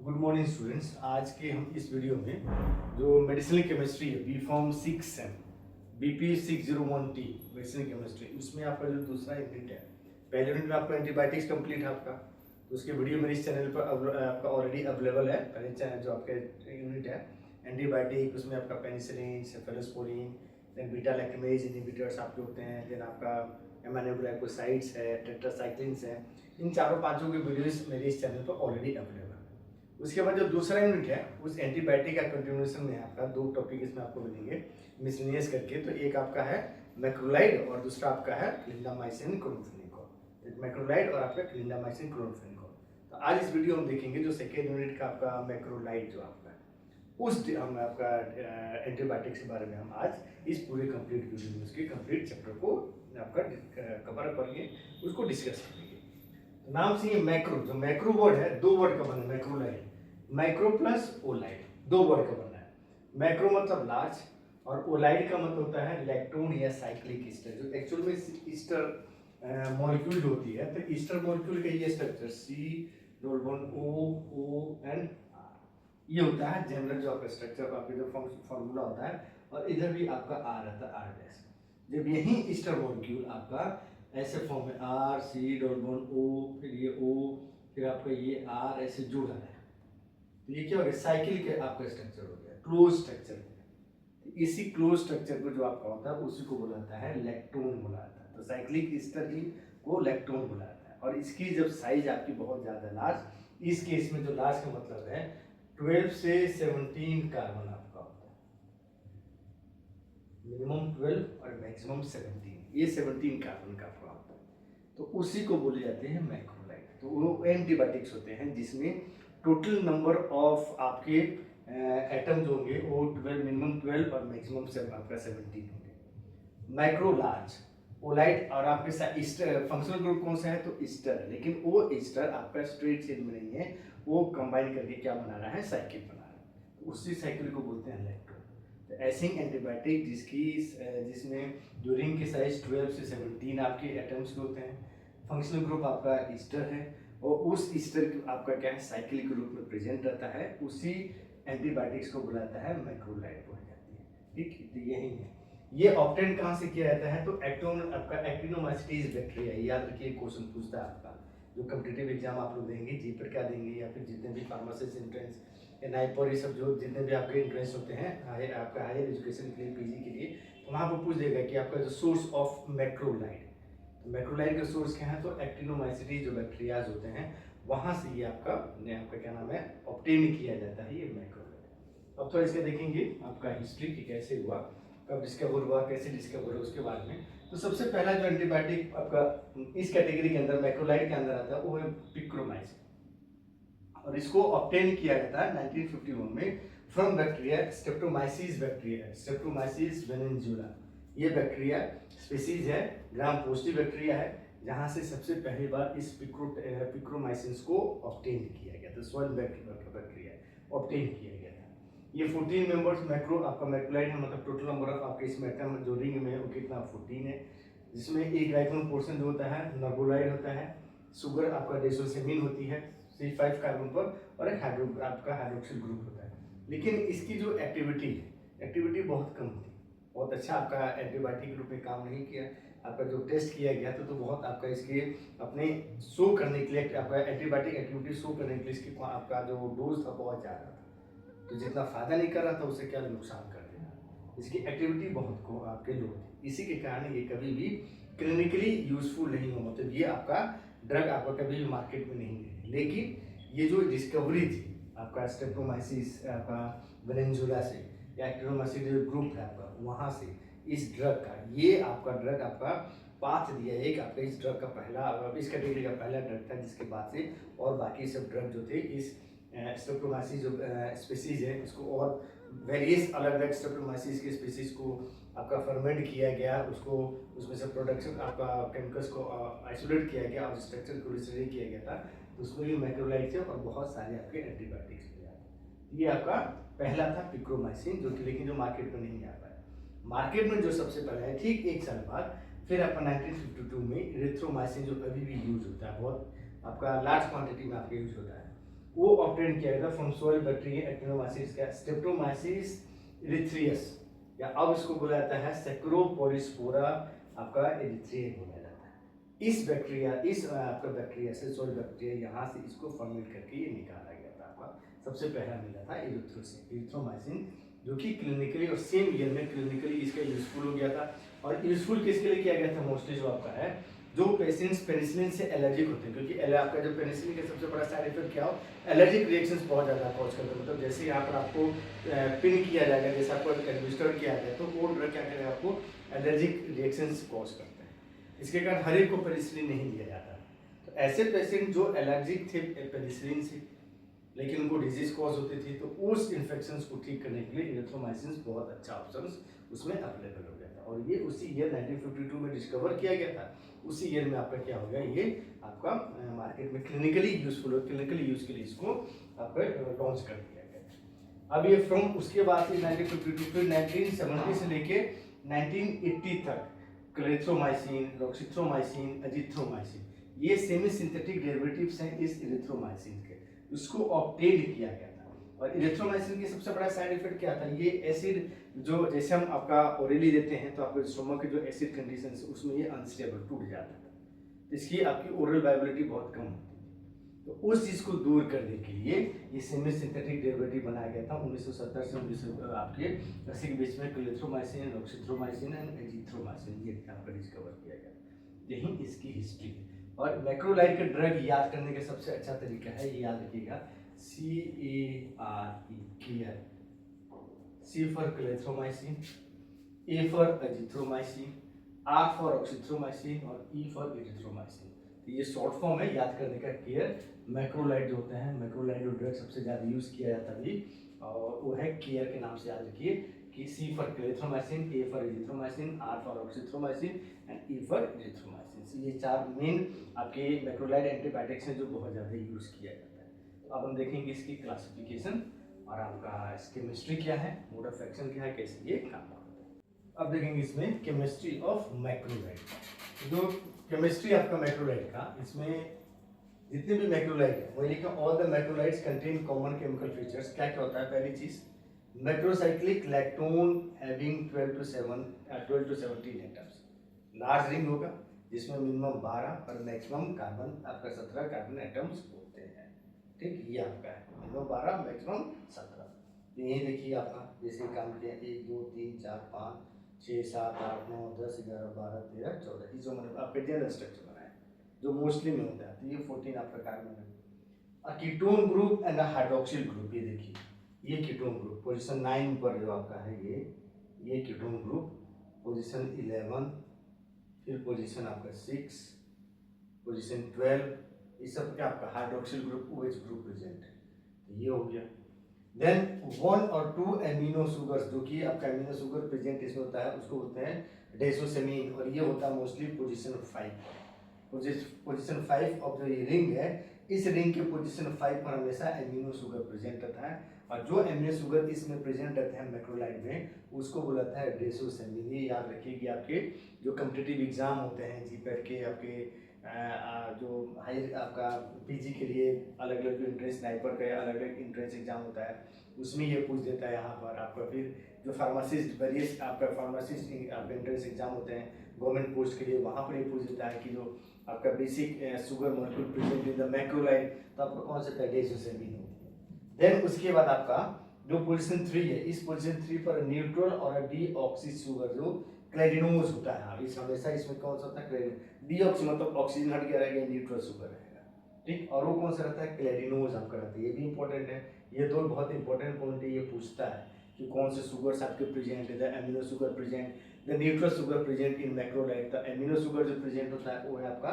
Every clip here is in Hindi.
Good morning students. आज के हम इस वीडियो में जो मेडिसिनल केमिस्ट्री है B pharm 6 BP 601T medicinal chemistry, उसमें आपका जो दूसरा यूनिट है, पहले यूनिट में आपका एंटीबायोटिक्स कंप्लीट है आपका, तो उसके वीडियो मेरे इस चैनल पर आपका ऑलरेडी अवेलेबल है। पहले चैनल जो आपका यूनिट है एंटीबायोटिक, उसमें आपका penicillin, cephalosporin, then beta lactamase inhibitors आपके होते हैं, देन आपका एमाइनोग्लाइकोसाइड्स है, टेट्रासाइक्लिन्स है। इन चारों पांचों के वीडियोस मेरे इस चैनल पर ऑलरेडी अवेलेबल है। उसके बाद जो दूसरा यूनिट है उस एंटीबायोटिक का कंटिन्यूएशन में आपका दो टॉपिक इसमें आपको मिलेंगे मिसलेनियस करके। तो एक आपका है मैक्रोलाइड और दूसरा आपका है क्लिंडामाइसिन क्लोरोफेनिकोल। एक मैक्रोलाइड और आपका क्लिंडामाइसिन क्लोरोफेनिकोल। तो आज इस वीडियो में देखेंगे जो सेकेंड यूनिट का आपका मैक्रोलाइड जो आपका है, उस हम आपका एंटीबायोटिक्स के बारे में हम आज इस पूरे कंप्लीट वीडियो में उसके कंप्लीट चैप्टर को आपका कवर करेंगे, उसको डिस्कस करेंगे। तो नाम से ये मैक्रो, जो मैक्रो वर्ड है दो वर्ड का बना है, मैक्रोलाइड, माइक्रो प्लस ओलाइड, दो वर्ड का बना है। मैक्रो मतलब लार्ज और ओलाइड का मतलब होता है लैक्टोन या साइक्लिक ईस्टर, जो एक्चुअल में ईस्टर मॉलिक्यूल होती है। तो ईस्टर मॉलिक्यूल का ये स्ट्रक्चर C:(O)O ये होता है जनरल जो आपका स्ट्रक्चर, आपका जो फॉर्मूला होता है। और इधर भी आपका R रहता है, R'। जब यही ईस्टर मॉलिक्यूल आपका ऐसे फॉर्म में R(C)O, फिर ये O, फिर आपका ये R ऐसे जुड़ रहा है, तो ये क्या हो गया, साइकिल के आपका स्ट्रक्चर हो गया, क्लोज स्ट्रक्चर हो गया। तो इसी क्लोज स्ट्रक्चर को जो आपका होता है उसी को बुलाता है लैक्टोन बुलाता है। तो साइक्लिक ईस्टर ही को लैक्टोन बुलाता है। और इसकी जब साइज आपकी बहुत ज्यादा लार्ज, इस केस में जो लार्ज का मतलब है 12 से 17 कार्बन आपका होता है, मिनिमम 12 और मैक्सिमम 17, ये 17 कार्बन का आपका होता है। तो उसी को बोले जाते हैं मैक्रोलाइड। तो वो एंटीबायोटिक्स होते हैं जिसमें टोटल नंबर ऑफ आपके एटम्स होंगे वो 12, मिनिमम 12 और मैक्सिमम आपका 17 होंगे। माइक्रो लार्ज ओलाइड और आपके साथ ईस्टर फंक्शनल ग्रुप कौन सा है, तो ईस्टर है, लेकिन वो ईस्टर आपका स्ट्रेट चेन में नहीं है, वो कंबाइन करके क्या बना रहा है, साइकिल बना रहा है। तो उसी साइकिल को बोलते हैं लैक्टोन। तो ऐसे एंटीबायोटिक जिसमें जो रिंग के साइज 12 से 17 आपके एटम्स के होते हैं, फंक्शनल ग्रुप आपका ईस्टर है और उस ईस्टर आपका क्या है, साइकिल के रूप में प्रेजेंट रहता है, उसी एंटीबायोटिक्स को बुलाता है मैक्रोलाइड बोली जाती है। ठीक, तो यही है। ये ऑब्टेन कहाँ से किया जाता है, तो आपका एक्टिनोमाइसीट्स बैक्टीरिया, याद रखिए क्वेश्चन पूछता है आपका, जो कॉम्पिटिटिव एग्जाम आप लोग देंगे, जीपर क्या देंगे या फिर जितने भी फार्मासिस्ट एंट्रेंस, नाइपर, ये सब जो जितने भी आपके एंट्रेंस होते हैं आपका हायर एजुकेशन के लिए, पीजी के लिए, तो वहाँ पर पूछ देगा कि आपका जो सोर्स ऑफ मैक्रोलाइड, तो मैक्रोलाइड का सोर्स क्या है, तो एक्टिनोमाइसीट्स जो बैक्टीरियाज होते हैं वहाँ से ये आपका क्या नाम है, ऑब्टेन किया जाता है ये मैक्रोलाइड। अब थोड़ा इसका देखेंगे आपका हिस्ट्री कि कैसे हुआ, कब डिस्कवर हुआ, कैसे डिस्कवर हुआ, उसके बारे में। तो सबसे पहला जो एंटीबायोटिक आपका इस कैटेगरी के अंदर मैक्रोलाइड के अंदर आता है वो है पिक्रोमाइसिन, और इसको ऑब्टेन किया गया था 1951 में from bacteria Streptomyces bacteria, Streptomyces Venezuela. ये बैक्टीरिया स्पीसीज है, ग्राम पॉजिटिव बैक्टीरिया है, जहां से सबसे पहली बार इस पिक्रोमाइसिन को ऑब्टेन किया गया था, सॉइल बैक्टीरिया ऑब्टेन किया गया था। ये 14 मेंबर्स मैक्रो आपका मैक्रोलाइड है, मतलब टोटल नंबर ऑफ आपके इसमें एटम जो रिंग में है वो कितना 14 है, जिसमें एक राइबोन पोर्शन जो होता है नर्बोलाइड होता है, शुगर आपका डेसोसेमीन होती है C5 कार्बन पर, और एक आपका हाइड्रोक्सिल ग्रुप होता है। लेकिन इसकी जो एक्टिविटी बहुत कम थी, बहुत अच्छा आपका एंटीबायोटिक के रूप में काम नहीं किया। आपका जो टेस्ट किया गया था तो बहुत आपका इसके अपने शो करने के लिए, आपका एंटीबायोटिक एक्टिविटी शो करने के लिए इसकी आपका जो डोज था बहुत ज़्यादा था, तो जितना फायदा नहीं कर रहा था उसे क्या नुकसान कर देना, इसकी एक्टिविटी बहुत को आपके लो थी। इसी के कारण ये कभी भी क्लिनिकली यूजफुल नहीं हो, मतलब ये आपका ड्रग आपका कभी भी मार्केट में नहीं है। लेकिन ये जो डिस्कवरी थी आपका स्ट्रेप्टोमाइसिस आपका वेनेजुला से, या एक्टिनोमाइसिस ग्रुप है आपका, वहाँ से इस ड्रग का, ये आपका ड्रग आपका पाथ दिया, एक आपका इस ड्रग का पहला, इस कैटेगरी का पहला ड्रग था, जिसके बाद से और बाकी सब ड्रग जो थे इस स्ट्रेप्टोमाइसिस जो स्पीसीज है उसको और वेरियस अलग अलग स्ट्रेप्टोमाइसिस के स्पीसीज को आपका फर्मेंट किया गया, उसको उसमें से प्रोडक्शन आपका केमिकल्स को आइसोलेट किया गया और स्ट्रक्चर को रिस्टोर किया गया था। तो उसमें भी मैक्रोलाइड थे और बहुत सारे आपके एंटीबायोटिक्स थे। ये आपका पहला था पिक्रोमाइसिन, जो कि लेकिन जो मार्केट में नहीं आ पाया। मार्केट में जो सबसे पहला है ठीक 1 साल बाद फिर आपका 1952 में इरिथ्रोमाइसिन, जो अभी भी यूज होता है, बहुत आपका लार्ज क्वांटिटी में आपका यूज होता है, वो ऑब्टेन किया गया था फ्रॉम सोइल बैक्टीरिया एक्टिनोमाइसिस का स्ट्रेप्टोमाइसिस इरिथ्रियस, या अब इसको बोला जाता है सैक्रोपोडिस्पोरा आपका इरिथ्रिया बोला जाता है। इस बैक्टीरिया, इस आपका बैक्टीरिया से सोइल बैक्टीरिया यहाँ से इसको फर्मेंट करके ये निकाला गया था। आपका सबसे पहला मिला था इरिथ्रोमाइसिन, जो कि क्लिनिकली और सेम ईयर में क्लिनिकली इसका यूजफुल हो गया था। और यूजफुल किसके लिए किया गया था? मोस्टली जो आपका है जो पेशेंट्स पेनिसिलिन से एलर्जिक होते हैं, क्योंकि आपका जो पेनिसिलिन का सबसे बड़ा साइड इफेक्ट क्या हो, एलर्जिक रिएक्शंस बहुत ज़्यादा कॉज करते हैं। मतलब जैसे यहाँ पर आपको पिन किया जाएगा, जैसे आपको एडमिनिस्टर किया जाए, तो वो ड्रग क्या करेगा, आपको एलर्जिक रिएक्शंस कॉज करते हैं। इसके कारण हर एक को पेनिसिलिन नहीं दिया जाता। तो ऐसे पेशेंट जो एलर्जिक थे पेनिसिलिन से, लेकिन उनको डिजीज कॉज होती थी, तो उस इन्फेक्शंस को ठीक करने के लिए इरिथ्रोमाइसिन बहुत अच्छा ऑप्शन उसमें अवेलेबल हो गया था। और ये उसी ईयर 1952 में डिस्कवर किया गया था। उसी ईयर में आपका क्या हो गया, ये आपका मार्केट में क्लिनिकली यूजफुल हो, क्लिनिकली यूज के लिए इसको आपका लॉन्च कर दिया गया। अब ये फ्रॉम उसके बाद 1952 फिर 1970 से लेके 1980 तक क्लेथ्रोमाइसिन, रॉक्सिथ्रोमाइसिन, एजिथ्रोमाइसिन, ये सेमी सिंथेटिक डेरिवेटिव्स हैं इस इरिथ्रोमाइसिन के, उसको ऑब्टेन किया गया था। और इरिथ्रोमाइसिन की सबसे बड़ा साइड इफेक्ट क्या था, ये एसिड जो जैसे हम आपका ओरली देते हैं तो आपके स्टोमक के जो एसिड कंडीशन है उसमें ये अनस्टेबल टूट जाता था, इसकी आपकी ओरल वायबिलिटी बहुत कम होती थी। तो उस चीज़ को दूर करने के लिए ये सेमी सिंथेटिक डेरिवेटिव बनाया गया था 1970 से 19 आपके 80 के बीच में क्लेथ्रोमाइसिन, रॉक्सिथ्रोमाइसिन एंड एजिथ्रोमाइसिन ये आपका डिस्कवर किया गया। यही इसकी हिस्ट्री है। और मैक्रोलाइड के ड्रग याद करने का सबसे अच्छा तरीका है, ये याद रखिएगा, CARE, clear. C for clarithromycin, A for azithromycin, R for oxythromycin और E फॉर इरिथ्रोमाइसिन। तो ये शॉर्ट फॉर्म है याद करने का, केयर। मैक्रोलाइड जो होते हैं, मैक्रोलाइड जो ड्रग सबसे ज़्यादा यूज़ किया जाता है अभी, और वो है केयर के नाम से याद रखिए कि C for clarithromycin, A for azithromycin, R for oxythromycin and E for erythromycin. So ये चार मेन आपके मैक्रोलाइड एंटीबायोटिक्स हैं जो बहुत ज़्यादा यूज़ किया जाता है। तो अब हम देखेंगे इसकी क्लासिफिकेशन और आपका केमिस्ट्री क्या है, मोड ऑफ एक्शन क्या है, कैसे ये काम करता है। अब देखेंगे इसमें केमिस्ट्री ऑफ मैक्रोलाइड। जो केमिस्ट्री आपका मैक्रोलाइड का, इसमें जितने भी मैक्रोलाइड है वही लिखा, all the macrolides contain common chemical features. क्या क्या होता है, पहली चीज macrocyclic lactone having 12 to 17 atoms, large ring होगा जिसमें मिनिमम 12 और मैक्सिमम कार्बन आपका 17 कार्बन एटम्स होते हैं। ठीक, ये आपका है मिनिमम 12 मैक्सिमम 17। तो यही देखिए आपका जैसे काम किया 1 2 3 4 5 6 7 8 9 10 11 12 13 14, ये जो मैंने आपका जनरल स्ट्रक्चर बनाया जो मोस्टली में होता है। तो ये 14 आपका कार्बन है। Ketone group and hydroxyl group, ये देखिए ये कीटोन ग्रुप पोजीशन 9 पर जो आपका है, ये कीटोन ग्रुप पोजीशन 11, फिर पोजीशन आपका 6, पोजीशन 12, ये सब क्या आपका hydroxyl group OH group present है। तो ये हो गया। देन 1 और 2 एमिनो शुगर्स, जो कि आपका एमिनो शुगर प्रेजेंट इसमें होता है, उसको होते हैं डेसोसेमीन, और ये होता है मोस्टली पोजीशन 5। पोजीशन 5 ऑफ जो ये रिंग है, इस रिंग के पोजीशन 5 पर हमेशा एमिनो शुगर प्रेजेंट रहता है, और जो एमिनो शुगर इसमें प्रेजेंट रहते हैं मैक्रोलाइड में, उसको बोलाता है डेसोसेमीन। ये याद रखिए कि आपके जो कॉम्पिटिटिव एग्जाम होते हैं जीपैट के, आपके जो हाई आपका पीजी के लिए अलग अलग जो एंट्रेंस स्नाइपर का अलग अलग एंट्रेंस एग्जाम होता है, उसमें ये पूछ देता है यहाँ पर आपका। फिर जो फार्मासिस्ट वेरियस आपका फार्मासिस्ट आपके एंट्रेंस एग्जाम होते हैं गवर्नमेंट पोस्ट के लिए, वहाँ पर ये पूछ देता है कि जो आपका basic sugar molecule present in the macrolide, तो आपका कौन सा डेसोसेमीन होती है। देन उसके बाद आपका जो पोजीशन 3 है, इस पोजीशन 3 पर न्यूट्रल और डीऑक्सी शुगर जो क्लेडिनोज होता है, इस हमेशा इसमें कौन सा होता है, डीऑक्सी मतलब ऑक्सीजन हट गया रहेगा, न्यूट्रल शुगर रहेगा। ठीक, और वो कौन सा रहता है, क्लेडिनोज आपका रहता है। ये भी इंपॉर्टेंट है, ये दो बहुत इंपॉर्टेंट पॉइंट है। ये पूछता है कि कौन से शुगर्स आपके प्रेजेंट है, the amino sugar present, the neutral sugar present in macrolide. तो एमिनो शुगर जो प्रेजेंट होता है वो है आपका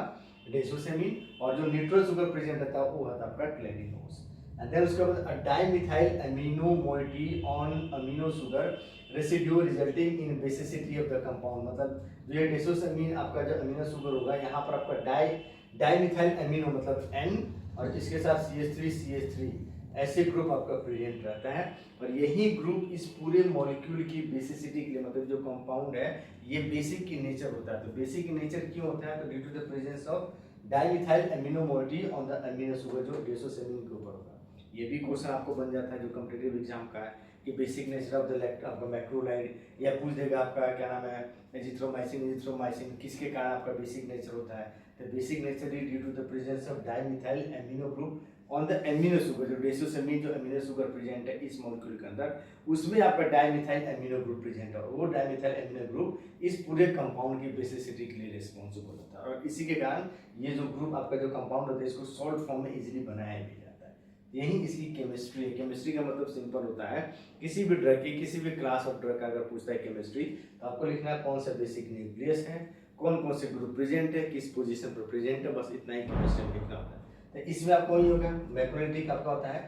डेसोसेमीन, और जो न्यूट्रल शुगर प्रेजेंट रहता है वो है आपका क्लेडिनोज। एंड देन उसके बाद dimethyl amino moiety on amino sugar residue resulting in basicity of the compound. मतलब जो ये डेसोसेमीन आपका जो अमीनो शुगर होगा, यहाँ पर आपका डाइमिथाइल अमीनो मतलब N, और इसके साथ CH3 ऐसे ग्रुप आपका प्रेजेंट रहता है। और यही ग्रुप इस पूरे मॉलिक्यूल की बेसिसिटी के लिए, मतलब जो कंपाउंड है ये बेसिक की नेचर होता है। तो बेसिक की नेचर क्यों होता है, तो due to the presence of dimethyl amino moiety on the amino sugar जो डेसोसेमीन के ऊपर होगा। ये भी क्वेश्चन आपको बन जाता है जो कॉम्पिटिटिव एग्जाम का है कि बेसिक नेचर ऑफ द आपका मैक्रोलाइड, या पूछ देगा आपका क्या नाम है एजिथ्रोमाइसिन किसके कारण आपका बेसिक नेचर होता है, तो basic nature is due to the presence of dimethyl amino group on the amino sugar, जो डेसोसेमीन जो एमिनो शुगर प्रेजेंट है इस मॉलिक्यूल के अंदर, उसमें आपका डाइमिथाइल एमिनो ग्रुप प्रेजेंट है, और वो डाइमिथाइल एमिनो ग्रुप इस पूरे कंपाउंड की बेसिसिटी के लिए रिस्पॉन्सिबल होता है, और इसी के कारण ये जो ग्रुप आपका जो कंपाउंड होता है इसको सॉल्ट फॉर्म में इजीली बनाया भी जाता है। यही इसकी केमिस्ट्री है। केमिस्ट्री का मतलब सिंपल होता है, किसी भी ड्रग की किसी भी क्लास ऑफ ड्रग का अगर पूछता है केमिस्ट्री, तो आपको लिखना है कौन सा बेसिक न्यूक्लियस है, कौन कौन से ग्रुप प्रेजेंट है, किस पोजीशन पर प्रेजेंट है, बस इतना ही केमिस्ट्री लिखना होता है। तो इसमें आपको ही होगा मैक्रोलिटिक आपका होता है,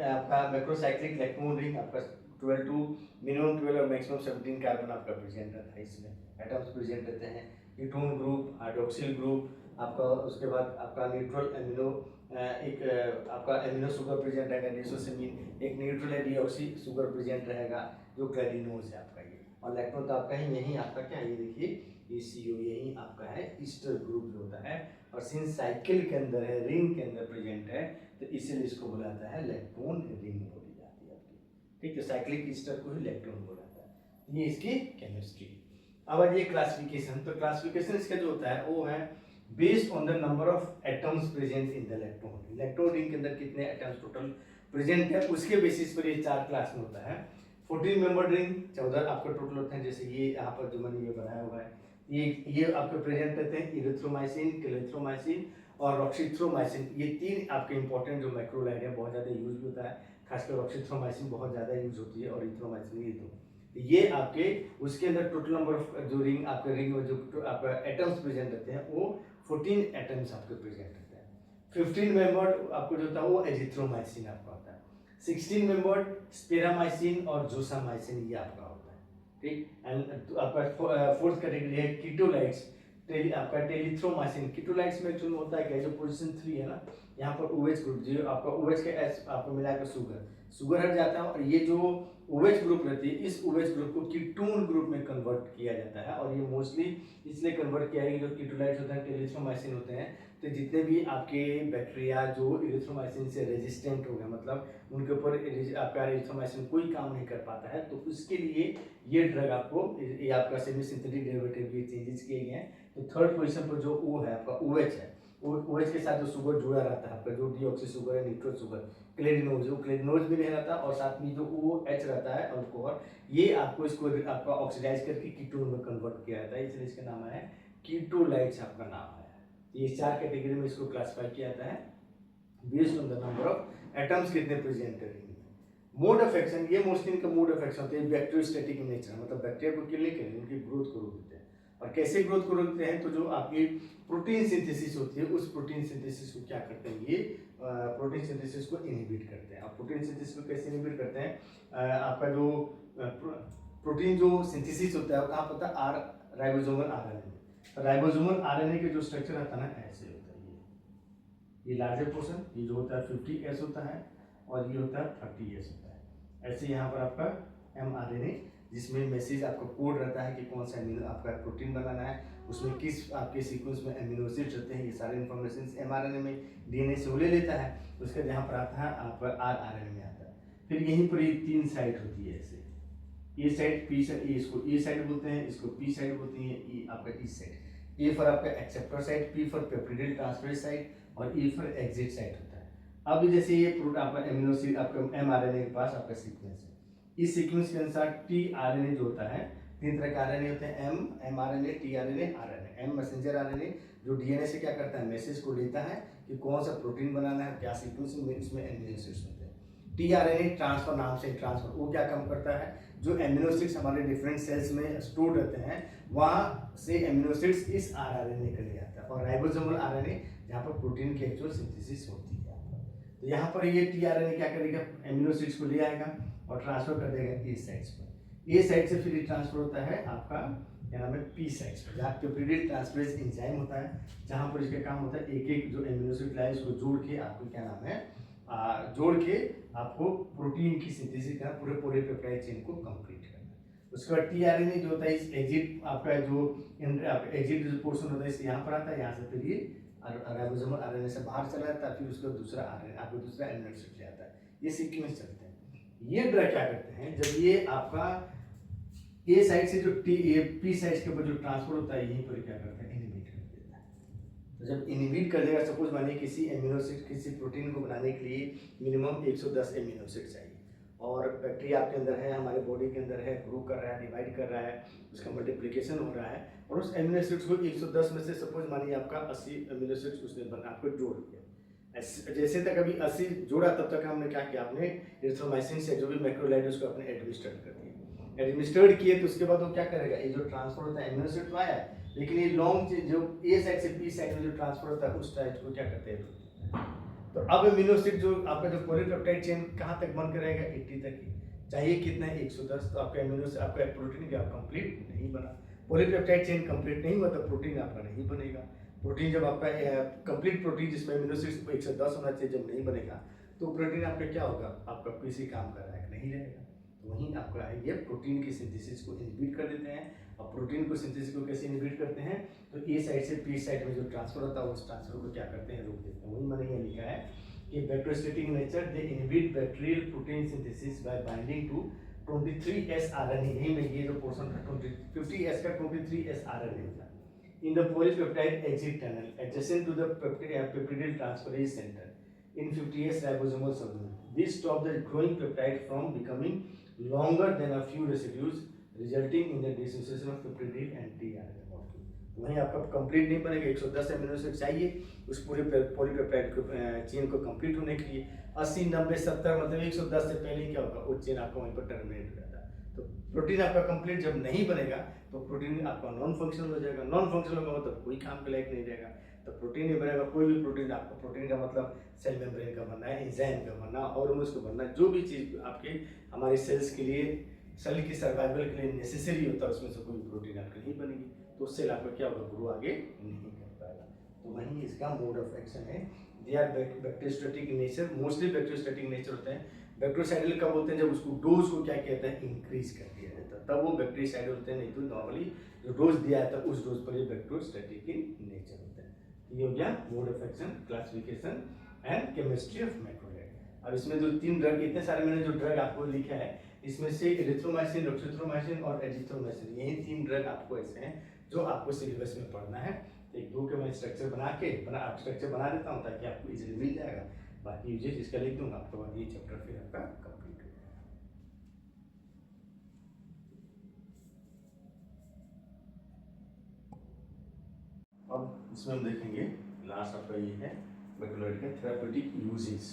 आपका मैक्रोसाइक्लिक इलेक्ट्रॉन रिंग आपका 12 टू मिनिमम 12 और मैक्सिमम 17 कार्बन आपका प्रेजेंट रहता है, इसमें एटम्स प्रेजेंट रहते हैं, कीटोन ग्रुप, हाइड्रोक्सिल ग्रुप आपका, उसके बाद आपका न्यूट्रल एमिनो एक आपका एमिनो शुगर प्रेजेंट रहेगा डेसोसेमीन, एक न्यूट्रल है डीऑक्सी शुगर प्रेजेंट रहेगा जो ग्लाइडिनोज है आपका ये, और इलेक्ट्रॉन तो आपका ही यही आपका क्या है, ये देखिए ये CO यही आपका है ईस्टर ग्रुप जो होता है, और सिंस साइकिल के अंदर है, रिंग के अंदर प्रेजेंट है, तो इसीलिए इसको बोला जाता है इलेक्ट्रॉन रिंग बोली जाती है आपकी, ठीक है, साइक्लिक ईस्टर को ही इलेक्ट्रॉन बोला जाता है। ये इसकी केमिस्ट्री। अब ये क्लासिफिकेशन, तो क्लासिफिकेशन इसका जो होता है वो है based on the number of atoms present in the electron, electron ring के अंदर कितने एटम्स टोटल प्रेजेंट है उसके बेसिस पर ये 4 क्लास में होता है। 14 मेंबर रिंग 14 आपका टोटल होते हैं, जैसे ये यहाँ पर जो मैंने ये बनाया हुआ है, ये आपके प्रेजेंट रहते हैं इरिथ्रोमाइसिन, क्लेरिथ्रोमाइसिन और रॉक्सीथ्रोमाइसिन, ये 3 आपके इंपॉर्टेंट जो मैक्रोलाइड है, बहुत ज़्यादा यूज भी होता है, खासकर रॉक्सीथ्रोमाइसिन बहुत ज़्यादा यूज होती है, और इरिथ्रोमाइसिन ये दो, ये आपके उसके अंदर टोटल नंबर ऑफ जो रिंग आपके रिंग में जो आपका एटम्स प्रेजेंट रहते हैं वो 14 एटम्स आपके प्रेजेंट रहते हैं। 15 मेंबर्ड आपको जो होता है वो एजिथ्रोमाइसिन आपका होता है, 16 मेंबर्ड स्पेरामाइसिन और जोसामाइसिन ये आपका होता है, ठीक। एंड आपका फोर्थ कैटेगरी है कीटोलाइट्स, आपका टेलिथ्रोमाइसिन, कीटोलाइट्स में एक्चुअली होता है क्या, जो पोजीशन 3 है ना, यहाँ पर OH ग्रुप जो आपका OH के एस आपको मिलाकर शुगर हट जाता है, और ये जो OH ग्रुप रहती है इस OH ग्रुप को कीटोन ग्रुप में कन्वर्ट किया जाता है, और ये मोस्टली इसलिए कन्वर्ट किया है कि जो कीटोलाइट्स होते हैं टेलिथ्रोमाइसिन होते हैं, तो जितने भी आपके बैक्टीरिया जो इरिथ्रोमाइसिन से रेजिस्टेंट हो गए, मतलब उनके ऊपर आपका इरिथ्रोमाइसिन कोई काम नहीं कर पाता है, तो उसके लिए ये ड्रग आपको ये आपका सेमी सिंथेटिक डेरिवेटिव के चेंजेस किए गए हैं। तो थर्ड पोजीशन पर जो O है आपका OH है, OH के साथ जो शुगर जुड़ा रहता है आपका, जो डीऑक्सी शुगर है, न्यूट्रल शुगर, क्लेरिनोज, वो क्लेरिनोज भी नहीं रहता, और साथ में जो OH रहता है अल्कोहल, ये आपको इसको आपका ऑक्सीडाइज करके कीटोन में कन्वर्ट किया जाता है, इसलिए इसका नाम है कीटोलाइट्स आपका नाम है। ये 4 कैटेगरी में इसको क्लासिफाई किया जाता है based on the number of atoms कितने प्रेजेंट है। मोड ऑफ एक्शन, ये मोस्टली इनका मोड ऑफ एक्शन होते हैं बैक्टीरियोस्टैटिक इन नेचर, मतलब बैक्टीरिया को किल नहीं करेंगे, उनकी ग्रोथ को रोक देते हैं। और कैसे ग्रोथ को रोकते हैं, तो जो आपकी प्रोटीन सिंथेसिस होती है उस प्रोटीन सिंथेसिस को क्या करते हैं, ये प्रोटीन सिंथेसिस को इनहिबिट करते हैं। अब प्रोटीन सिंथेसिस को कैसे इनहिबिट करते हैं, आपका जो प्रोटीन जो सिंथेसिस होता है वो कहाँ होता है, राइबोसोमल आरएनए में। राइबोसोमल आरएनए के जो स्ट्रक्चर रहता है ना ऐसे होता है, ये लार्जर पोर्शन, ये जो होता है 50S होता है, और ये होता है 30S होता है। ऐसे यहाँ पर आपका mRNA, जिसमें मैसेज आपका कोड रहता है कि कौन सा एमिनो आपका प्रोटीन बनाना है, उसमें किस आपके सीक्वेंस में एमिनो एसिड्स रहते हैं, ये सारे इन्फॉर्मेशन mRNA में DNA से वो ले लेता है, उसके यहाँ पर आता है आपका rRNA में आता है। फिर यहीं पर ये 3 साइड होती है ऐसे, ये साइड P साइड, इसको E साइड बोलते हैं, इसको P साइड बोलती है, E आपका E साइड, A फॉर आपका acceptor side, P for peptidyl transferase side, और E फॉर एग्जिट साइड होता है। अब जैसे ये आपका एमिनो एसिड आपका mRNA के पास आपका सीक्वेंस है, इस सीक्वेंस के अनुसार tRNA जो होता है, 3 तरह का RNA होते हैं, mRNA, tRNA, RNA। M messenger RNA जो DNA से क्या करता है, मैसेज को लेता है कि कौन सा प्रोटीन बनाना है, क्या सीक्वेंस में, इसमें एमिनो एसिड्स होते हैं। tRNA ट्रांसफर नाम से ट्रांसफर, वो क्या काम करता है, जो एमिनो एसिड्स हमारे डिफरेंट सेल्स में स्टोर रहते हैं वहाँ से एमिनो एसिड्स इस rRNA के लिए आता है, और राइबोसोमल RNA जहाँ पर प्रोटीन की एक्चुअल सिंथेसिस होती है। तो यहाँ पर ये tRNA क्या करेगा, एमिनो एसिड्स को ले आएगा और ट्रांसफर कर देगा A साइड्स पर। A साइड से फिर ट्रांसफर होता है आपका क्या नाम है P साइड्स पर, जहाँ पेप्टिडाइल ट्रांसफरेज एंजाइम होता है, जहाँ पर इसका काम होता है एक एक जो एमिनो एसिड लाइन उसको जोड़ के आपको क्या नाम है जोड़ के आपको प्रोटीन की सिंथेसिस करना, पूरे पूरे पेप्टाइड चेन को कंप्लीट करना। उसके बाद tRNA जो होता है इस एग्जिट आपका जो एग्जिट जो पोर्शन होता है इस यहाँ पर आता है, यहाँ से फिर ये राइबोसोमल आरएनए से बाहर चला जाता है, फिर उसको दूसरा आरएनए आपको दूसरा एमिनो एसिड ले आता है। ये सीक्वेंस चलते हैं। ये ड्रग क्या करते हैं, जब ये आपका ए साइड से जो पी साइड के ऊपर जो ट्रांसफर होता है, यहीं पर क्या करते हैं, इनहिबिट कर देता है। तो जब इनहिबिट कर देगा, सपोज मानिए किसी एमिनो एसिड किसी प्रोटीन को बनाने के लिए मिनिमम 110 एमिनो एसिड चाहिए, और बैक्टीरिया आपके अंदर है, हमारे बॉडी के अंदर है, ग्रो कर रहा है, डिवाइड कर रहा है, उसका मल्टीप्लिकेशन हो रहा है, और उस एमिनो एसिड्स को 110 में से सपोज मानिए आपका 80 एमिनो एसिड्स उसने बना आपको जोड़ दिया। जैसे तक अभी 80 जोड़ा, तब तक हमने क्या किया, आपने एरिथ्रोमाइसिन से जो भी मैक्रोलाइड उसको अपने एडमिनिस्ट्रेट कर दिया। एडमिनिस्ट्रेट किए तो उसके बाद वो क्या करेगा, ये जो ट्रांसफर होता है एमिनो एसिड तो आया है, लेकिन ये लॉन्ग जो ए साइड से बी साइड में जो ट्रांसफर होता है उस साइड को क्या करते हैं। तो अब एमिनो एसिड जो आपका जो पॉलीपेप्टाइड चेन कहाँ तक बन कर रहेगा, 80 तक ही। चाहिए कितना है, 110। तो आपका एमिनो एसिड आपका प्रोटीन क्या कंप्लीट नहीं बना। पॉलीपेप्टाइड चेन कंप्लीट नहीं हुआ तो प्रोटीन आपका नहीं बनेगा। प्रोटीन जब आपका कंप्लीट प्रोटीन जिसमें एमिनो एसिड 110 होना चाहिए, जब नहीं बनेगा तो प्रोटीन आपका क्या होगा, आपका किसी काम का लायक नहीं रहेगा। तो वहीं आपका है ये प्रोटीन की सिंथेसिस को इनहिबिट कर देते हैं। और प्रोटीन को सिंथेसिस को कैसे इनहिबिट करते हैं, तो ए साइड से पी साइड में जो ट्रांसफर होता है उस ट्रांसफर को क्या करते हैं, रोक देते हैं। वही मैंने ये लिखा है कि bacteriostatic nature they inhibit bacterial protein synthesis by binding to 23S RNA। यही में ये जो पोर्शन था 50S का 23S RNA था in the polypeptide exit tunnel adjacent to the peptidyl transferase center in 50S ribosomal subunit. This stops the growing peptide from becoming longer than a few residues, resulting in the dissociation of peptidyl and tRNA molecule. वहीं आपका कंप्लीट नहीं बनेगा, 110 एमिनो एसिड चाहिए उस पूरे पॉलीपेप्टाइड को चेन को कंप्लीट होने के लिए। 80 90 70 मतलब 110 से पहले क्या होगा, वो चेन आपका वहीं पर टर्मिनेट हो जाता है। तो प्रोटीन आपका कंप्लीट जब नहीं बनेगा तो प्रोटीन आपका नॉन फंक्शनल हो जाएगा। नॉन फंक्शनल होगा मतलब कोई काम के लायक नहीं रहेगा। तो प्रोटीन नहीं बनेगा, कोई भी प्रोटीन आपका, प्रोटीन का मतलब सेल मेम्ब्रेन का बनना है, एंजाइम का बनना, हार्मोन्स का बनना, जो भी चीज़ आपके हमारे सेल्स के लिए, सेल की सर्वाइवल के लिए नेसेसरी होता है, उसमें से कोई प्रोटीन आपकी नहीं बनेगी, तो सेल आपका क्या होगा, ग्रो आगे नहीं कर पाएगा। तो वहीं इसका मोड ऑफ एक्शन है। They are bacteriostatic nature, mostly bacteriostatic nature होते हैं। बैक्टीरियोसाइडल कब होते हैं, जब उसको डोज को क्या कहते हैं, इंक्रीज कर दिया जाता है, तब वो बैक्टीरियोसाइडल होते हैं। नहीं तो नॉर्मली जो डोज दिया जाता है उस डोज पर ये बैक्टीरियोस्टैटिक इन नेचर होते हैं। ये हो गया mode of action, classification and chemistry of macrolide. अब इसमें जो 3 ड्रग, इतने सारे मैंने जो ड्रग आपको लिखा है, इसमें से एरिथ्रोमाइसिन, रोक्सिथ्रोमाइसिन और एजिथ्रोमाइसिन, यही 3 ड्रग आपको ऐसे हैं जो आपको सिलेबस में पढ़ना है। एक दो के मैं स्ट्रक्चर स्ट्रक्चर बना देता हूँ ताकि आपको इजीली मिल जाएगा। बाकी यूजेस इसका लिख दूंगा, आपके बाद ये चैप्टर फिर आपका कंप्लीट हो जाएगा। अब इसमें हम देखेंगे लास्ट आपका ये है मैक्रोलाइड के थेराप्यूटिक यूजेस।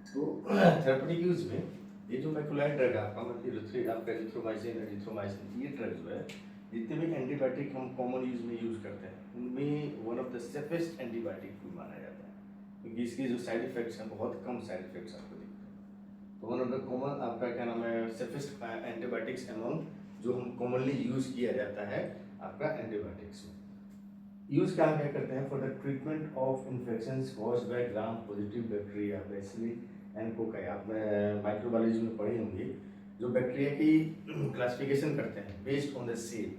तो थेराप्यूटिक यूज में ये जो मैक्रोलाइड ड्रग आपका आपका एजिथ्रोमाइसिन, ये ड्रग जो है, जितने भी एंटीबायोटिक हम कॉमन यूज में यूज करते हैं, उनमें one of the safest antibiotic भी माना जाता है, क्योंकि इसकी जो साइड इफेक्ट्स हैं, बहुत कम साइड इफेक्ट्स आपको दिखते हैं। तो वन ऑफ द कॉमन आपका क्या नाम है, सेफेस्ट एंटीबायोटिक्स अमंग जो हम कॉमनली यूज किया जाता है आपका एंटीबायोटिक्स में। यूज क्या करते हैं, for the treatment of infections caused by gram positive bacteria bacilli and cocci. आप माइक्रोबायोलॉजी में पढ़े होंगे, जो बैक्टीरिया की क्लासिफिकेशन करते हैं बेस्ड ऑन द शेप,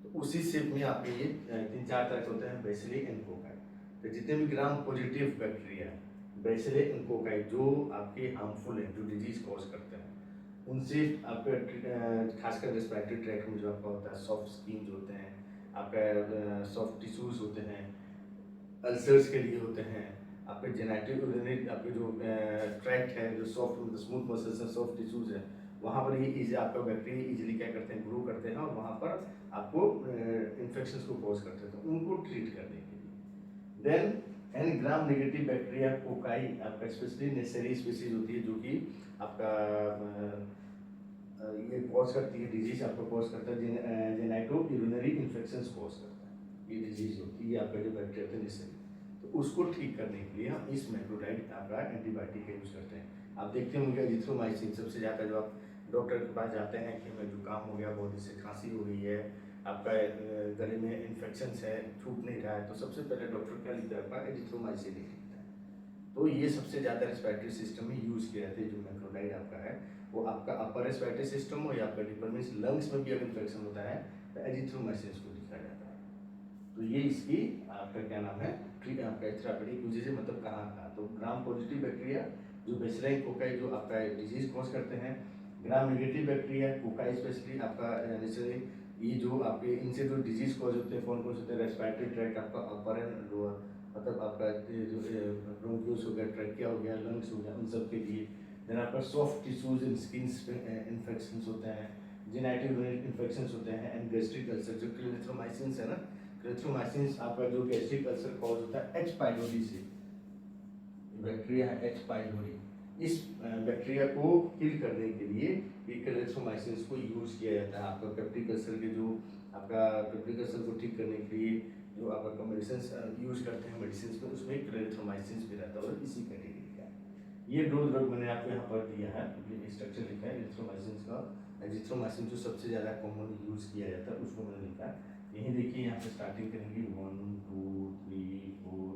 तो उसी शेप में आपके ये 3-4 तरह के होते हैं, बेसिली एंड कोकाई। तो जितने भी gram positive bacteria bacilli and cocci जो आपके हार्मफुल हैं, जो डिजीज कॉज करते हैं, उनसे आपका खासकर रेस्पिरेटरी ट्रैक्ट में जो आपका होता है, सॉफ्ट स्किन जो होते हैं, आपका सॉफ्ट टिश्यूज होते हैं, अल्सर्स के लिए होते हैं, आपके जेनेटिक यूरिनरी आपके जो ट्रैक्ट है, जो सॉफ्ट स्मूथ मसल्स हैं, सॉफ्ट टिश्यूज हैं, वहाँ पर ये इजी आपका बैक्टीरिया इजीली क्या करते हैं, ग्रो करते हैं, और वहाँ पर आपको इन्फेक्शंस को कॉज करते हैं, तो उनको ट्रीट करने के लिए। Then an gram negative bacteria cocci आपका स्पेशली नेसेरी स्पीसीज होती है, जो कि आपका ये कॉज करती है, डिजीज आपको कॉज करता है, जेनेटो यूरिनरी इन्फेक्शंस कॉज करता है, ये डिजीज होती है आपका जो बैक्टीरिया होता है नेसेरी। तो उसको ठीक करने के लिए हम इस मैक्रोलाइड आपका एंटीबायोटिक का यूज करते हैं। आप देखते होंगे एजिथ्रोमाइसिन सबसे ज़्यादा, जो आप डॉक्टर के पास जाते हैं कि हमें जुकाम हो गया, बहुत इससे खांसी हो गई है, आपका गले में इन्फेक्शन है, छूट नहीं रहा है, तो सबसे पहले डॉक्टर क्या लिखता है, आपका एजिथ्रोमाइसिन लिखता है। तो ये सबसे ज़्यादा रेस्पिरेटरी सिस्टम में यूज़ किया जाता है। जो मैक्रोलाइड आपका है वो आपका अपर रेस्पिरेटरी सिस्टम हो या आपका डिपर मीन्स लंग्स में भी अगर इन्फेक्शन होता है तो एजिथ्रोमाइसिन को लिखा जाता है। तो ये इसकी आपका क्या नाम है, आपका थेरापेटिक यूजेज है, मतलब कहाँ का। तो ग्राम पॉजिटिव बैक्टीरिया जो बेसिलस कोकाई जो आपका डिजीज कॉज करते हैं, ग्राम नेगेटिव बैक्टीरिया कोकाई स्पेशली आपका जैसे ये जो आपके इनसे जो डिजीज कॉज होते हैं कौन कौन से होते हैं, रेस्पिरेटरी ट्रैक्ट आपका अपर एंड लोअर, मतलब आपका जो ब्रोंकियोस हो गया, ट्रैकिया हो गया, लंग्स हो गया, उन सब के लिए। देन आपका सॉफ्ट टिश्यूज इन स्किन इन्फेक्शंस होते हैं, जेनेटिक इन्फेक्शंस होते हैं, एंड गैस्ट्रिक अल्सर जो क्लिनेथ्रोमाइसिन है ना, क्लिनेथ्रोमाइसिन आपका जो गैस्ट्रिक अल्सर कॉज होता है एच पाइलोरी से, बैक्टीरिया है एच पाइलोरी, इस बैक्टीरिया को किल करने के लिए ये क्लिनेथ्रोमाइसिन को यूज किया जाता है। आपका पेप्टिक अल्सर के जो आपका पेप्टिक अल्सर को ठीक करने के लिए जो आपका मेडिसिन यूज करते हैं मेडिसिन में, उसमें क्लिनेथ्रोमाइसिन भी रहता है और इसी कैटेगरी का है। ये दो ड्रग मैंने आपको यहाँ पर दिया है, स्ट्रक्चर लिखा है एजिथ्रोमाइसिन का। एजिथ्रोमाइसिन जो सबसे ज़्यादा कॉमन यूज किया जाता है उसको मैंने लिखा है। यही देखिए यहाँ पे स्टार्टिंग करेंगे 1 2 3 4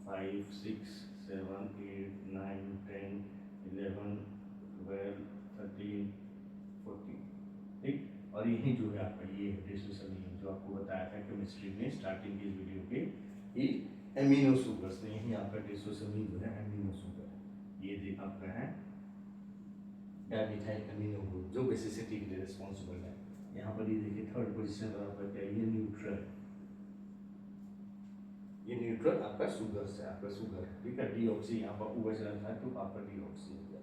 5 6 7 8 9 10 11 12 13 14, ठीक। और यही जो है आपका ये डेसोसमीन जो आपको बताया था केमिस्ट्री में स्टार्टिंग की इस वीडियो के, ये एमिनो सुगर्स ने, यही आपका डेसोसमीन जो है एमिनो सुगर, ये देख आपका है डायमिथाइल एमिनो ग्रुप जो बेसिसिटी के लिए रिस्पॉन्सिबल है। यहाँ पर ये देखिए थर्ड पोजीशन पर आपका क्या है, ये न्यूट्रल, ये न्यूट्रल आपका शुगर से, आपका शुगर, ठीक है। डीऑक्सी यहाँ पर ऊपर चला था तो आपका डीऑक्सी हो गया।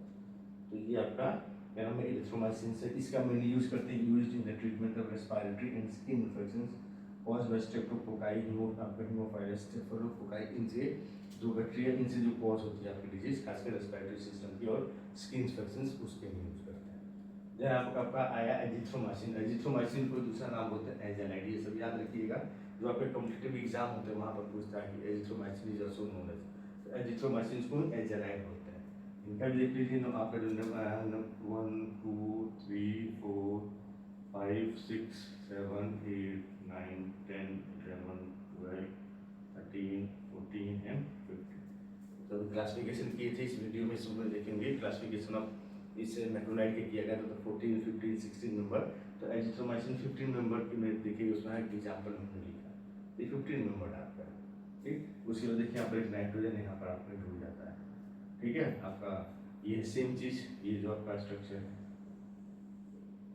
तो ये आपका क्या नाम है एरिथ्रोमाइसिन से, इसका मैंने यूज करते हैं used in the treatment of respiratory and skin infections caused bye streptococci आपका हीमोफाइलस स्टेफिलोकोकाई, इनसे जो बैक्टीरिया इनसे जो कॉज होती है आपकी डिजीज खासकर रेस्पिरेटरी सिस्टम की और स्किन इन्फेक्शंस, उसके लिए यूज करते हैं। जब आपका आया एजिथ्रोमाइसिन, एजिथ्रोमाइसिन को दूसरा नाम बोलते हैं एजेलाइड, ये सब याद रखिएगा। जो आपके कॉम्पिटिटिव एग्जाम होते हैं वहाँ पर पूछता है कि azithromycin is also known as, तो एजिथ्रोमाइसिन को एजेलाइड बोलते हैं। इनका भी देख लीजिए आपका जो 1 2 3 4 5 6 7 8 9 10 11 12 13 14 एंड 15। तो क्लासिफिकेशन किए थे इस वीडियो में, सुबह देखेंगे क्लासिफिकेशन ऑफ इस मैक्रोलाइड के किया गया था, तो 14 15 16 नंबर। तो एजिथ्रोमाइसिन 15 नंबर की में देखिए उसमें एक एग्जाम्पल हमने लिखा, ये 15 नंबर आपका, ठीक। उसके बाद देखिए यहाँ पर एक नाइट्रोजन यहाँ पर आपका जुड़ जाता है, ठीक है। आपका ये सेम चीज, ये जो आपका स्ट्रक्चर है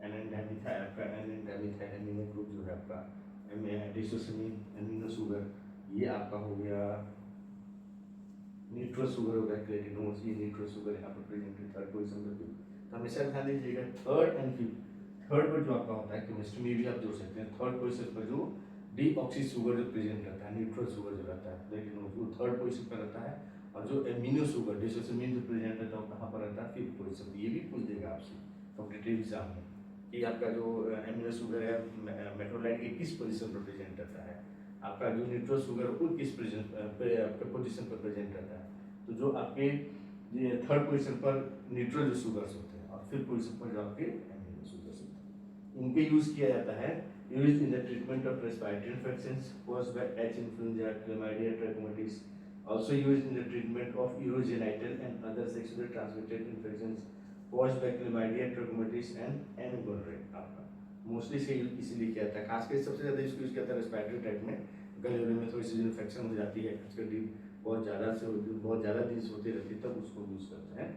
एनएन डाइमिथाइल, आपका एनएन डाइमिथाइल एमिनो ग्रुप जो है आपका डेसोसमीन एमिनो शुगर, ये आपका हो गया न्यूट्रल शुगर हो गया, क्रेटिनोज, ये न्यूट्रल शुगर यहाँ पर प्रेजेंट है थर्ड पोजीशन पर। तो हमेशा ध्यान दीजिएगा थर्ड एंड फिफ्थ, थर्ड पर जो आपका होता है केमिस्ट्री में भी आप जोड़ सकते हैं, थर्ड पोजीशन पर जो डीऑक्सी शुगर जो प्रेजेंट रहता है, न्यूट्रल शुगर जो रहता है क्रेटिनोज, वो थर्ड पोजीशन पर रहता है। और जो एमिनो शुगर डेसोसमीन जो प्रेजेंट रहता है वो कहाँ पर रहता है, फिफ्थ पोजीशन। ये भी पूछ देगा आपसे कॉम्पिटिटिव एग्जाम में कि आपका जो एमिनो शुगर है मेट्रोलाइट के किस पोजीशन पर प्रेजेंट रहता है, आपका जो न्यूट्रल शुगर वो किस पोजीशन पर प्रेजेंट रहता है। तो जो आपके थर्ड पोजीशन पर न्यूट्रल जो शुगर्स होते हैं और फिफ्थ पोजीशन पर जो आपके एमिनो शुगर्स होते हैं, इनके यूज किया जाता है used in the treatment of respiratory infections caused by H influenza, chlamydia, trachomatis, also used in the treatment of urogenital and other sexually transmitted infections caused by chlamydia, trachomatis and gonorrhea। आपका मोस्टली से इसीलिए किया जाता है, खासकर सबसे ज़्यादा इसको यूज किया जाता है रेस्पिरेटरी ट्रैक्ट में, गले वले में थोड़ी सी इन्फेक्शन हो जाती है, खासकर बहुत ज़्यादा दिन से होती रहती है तब उसको यूज करते हैं।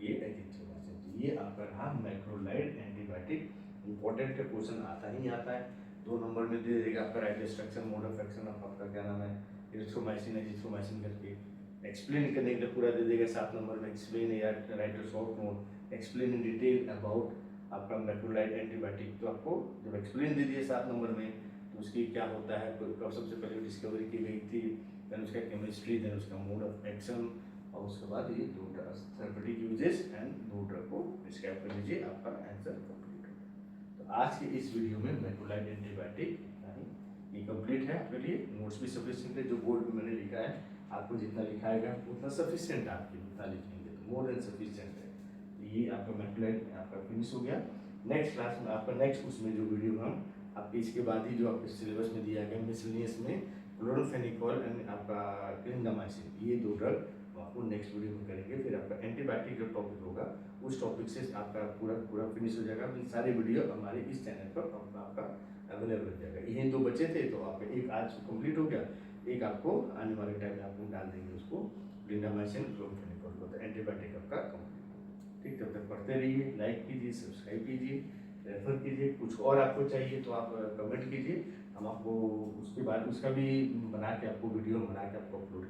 ये एजिथ्रोमाइसिन, ये आपका रहा मैक्रोलाइड एंटीबायोटिक। इंपॉर्टेंट है, क्वेश्चन आता ही आता है। 2 नंबर में दे देगा आपका right structure mode of action of आपका क्या नाम है एरिथ्रोमाइसिन एजिथ्रोमाइसिन करके एक्सप्लेन करने के लिए पूरा दे देगा। 7 नंबर में एक्सप्लेन या right a short note explain in detail about आपका मैक्रोलाइड एंटीबायोटिक। तो आपको जब एक्सप्लेन दे दिया 7 नंबर में तो उसकी क्या होता है, कब सबसे पहले डिस्कवरी की गई थी, देन उसका केमिस्ट्री, देन उसका मोड ऑफ एक्शन, और उसके बाद ये 2 थेरेपेटिक यूजेस एंड 2 ड्रग को डिस्क्राइब कर लीजिए, आपका आंसर कंप्लीट हो गया। तो आज के इस वीडियो में मैक्रोलाइड एंटीबायोटिक ये कंप्लीट है आपके लिए। नोट्स भी सफिशिएंट है, जो बोर्ड में मैंने लिखा है आपको जितना लिखाएगा उतना सफिशिएंट है, आपके जितना लिखेंगे तो मोर देन सफिशिएंट है। तो ये आपका मैक्रोलाइड आपका फिनिश हो गया। नेक्स्ट क्लास में आपका नेक्स्ट उसमें जो वीडियो हम आपके इसके बाद ही जो आपके सिलेबस में दिया गया मिसलेनियस में क्लोरोफेनिकोल एंड आपका क्लिंडामाइसिन, ये 2 ड्रग आपको नेक्स्ट वीडियो में करेंगे। फिर आपका एंटीबायोटिक जो टॉपिक होगा उस टॉपिक से आपका पूरा पूरा फिनिश हो जाएगा। फिर सारी वीडियो हमारे इस चैनल पर आपका अवेलेबल हो जाएगा। यही 2 बचे थे तो आपका एक आज कंप्लीट हो गया, एक आपको आने वाले टाइम में आपको डाल देंगे उसको क्लिंडामाइसिन क्लोरफेनिकोल को, तो एंटीबायोटिक आपका कंप्लीट। ठीक, तब तक पढ़ते रहिए, लाइक कीजिए, सब्सक्राइब कीजिए, रेफर कीजिए। कुछ और आपको चाहिए तो आप कमेंट कीजिए, हम आपको उसके बाद उसका भी बना के आपको वीडियो बना के आपको अपलोड